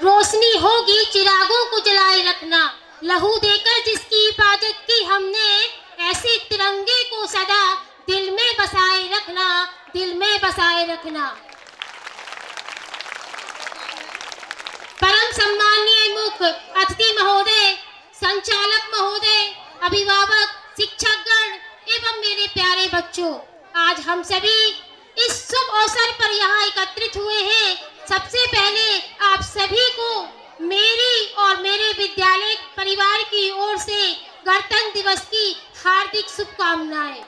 रोशनी होगी चिरागों को जलाए रखना, लहू देकर जिसकी हिफाजत की हमने, ऐसे तिरंगे को सदा दिल में बसाए रखना, दिल में बसाए रखना। परम सम्माननीय मुख्य अतिथि महोदय, संचालक महोदय, अभिभावक, शिक्षकगण एवं मेरे प्यारे बच्चों, आज हम सभी इस शुभ अवसर पर यहाँ एकत्रित हुए हैं। सबसे पहले आप सभी को मेरी और मेरे विद्यालय परिवार की ओर से गणतंत्र दिवस की हार्दिक शुभकामनाएं।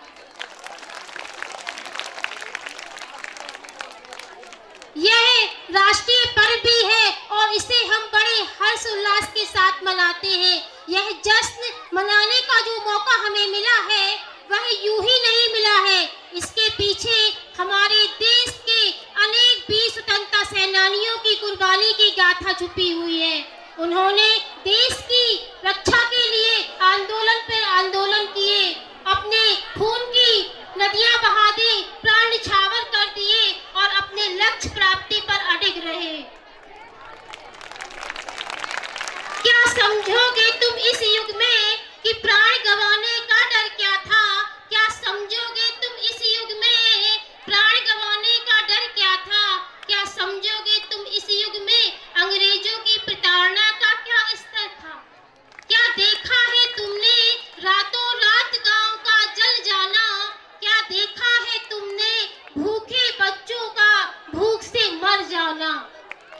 यह राष्ट्रीय पर्व भी है और इसे हम बड़े हर्ष उल्लास के साथ मनाते हैं। यह जश्न मनाने का जो मौका हमें मिला है वह यूं ही नहीं मिला है, इसके पीछे हमारे देश के अनेक वीर स्वतंत्रता सेनानियों की कुर्बानी की गाथा छुपी हुई है। उन्होंने देश की रक्षा के लिए आंदोलन पर आंदोलन किए, अपने खून की नदियां बहा दी, प्राण न्यौछावर कर दिए और अपने लक्ष्य प्राप्ति पर अडिग रहे। क्या समझोगे तुम इस युग में कि प्राण गंवाने का डर क्या था? क्या समझोगे तुम इस युग में प्राण गंवाने का डर क्या था? क्या समझोगे तुम इस युग में अंग्रेजों की प्रताड़ना का क्या स्तर था? क्या देखा है तुमने रातों रात गांव का जल जाना? क्या देखा है तुमने भूखे बच्चों का भूख से मर जाना?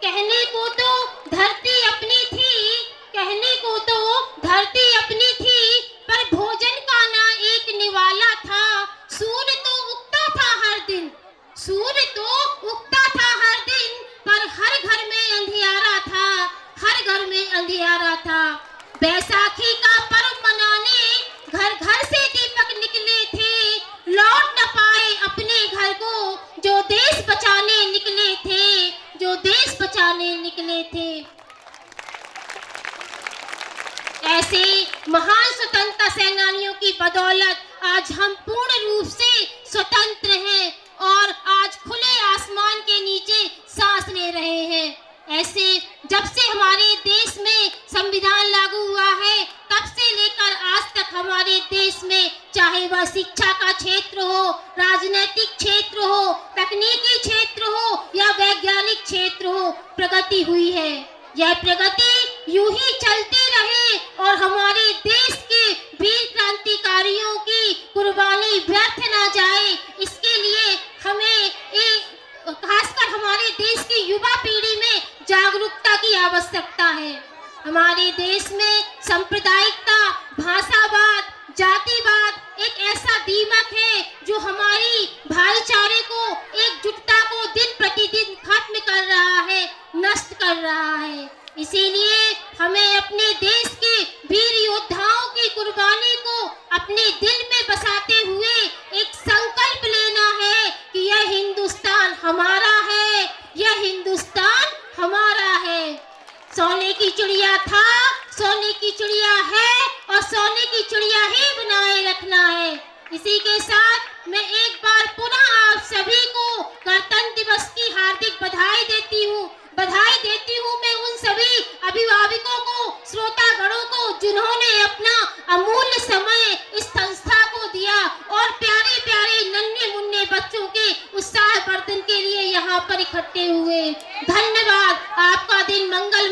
कहने को तो धरती अपनी थी, कहने को तो धरती अपनी थी, पर भोजन का ना एक निवाला था। सूर्य तो उगता था हर दिन, सूर्य तो उगता था हर दिन, पर हर घर में अंधियारा था, हर घर में अंधियारा था। बैसाखी का पर्व मनाने घर घर से दीपक निकले थे, लौट न पाए अपने घर को, जो देश बचाने निकले थे, जो देश बचाने निकले थे। ऐसे महान स्वतंत्रता सेनानियों की बदौलत आज हम पूर्ण रूप से स्वतंत्र हैं और आज खुले आसमान के नीचे सांस ले रहे हैं। ऐसे जब से हमारे देश में संविधान लागू हुआ है तब से लेकर आज तक हमारे देश में चाहे वह शिक्षा का क्षेत्र हो, राजनीतिक क्षेत्र हो, तकनीकी क्षेत्र हो या वैज्ञानिक क्षेत्र हो, प्रगति हुई है। यह प्रगति यूं ही चलती रहे और हमारे देश के वीर क्रांतिकारियों की कुर्बानी व्यर्थ न जाए, इसके लिए हमें खासकर हमारे देश की युवा पीढ़ी में जागरूकता की आवश्यकता है। हमारे देश में सांप्रदायिकता, भाषावाद, जातिवाद एक ऐसा दीमक है जो हमारी भाईचारे को, एकजुटता को दिन प्रतिदिन खत्म कर रहा है, नष्ट कर रहा है। इसीलिए हमें अपने देश के वीर योद्धाओं की कुर्बानी को अपने दिल में बसाते हुए एक संकल्प लेना है कि यह हिंदुस्तान हमारा है, यह हिंदुस्तान हमारा है। सोने की चिड़िया था, सोने की चिड़िया है और सोने की चिड़िया ही बनाए रखना है। इसी के साथ मैं एक बार पुनः आप सभी को गणतंत्र दिवस की हार्दिक बधाई देती हूँ। बधाई देती हूँ मैं उन सभी अभिभावकों को, श्रोतागणों को जिन्होंने अपना अमूल्य समय इस संस्था को दिया और प्यारे प्यारे नन्हे मुन्ने बच्चों के उत्साह वर्धन के लिए यहाँ पर इकट्ठे हुए। धन्यवाद। आपका दिन मंगल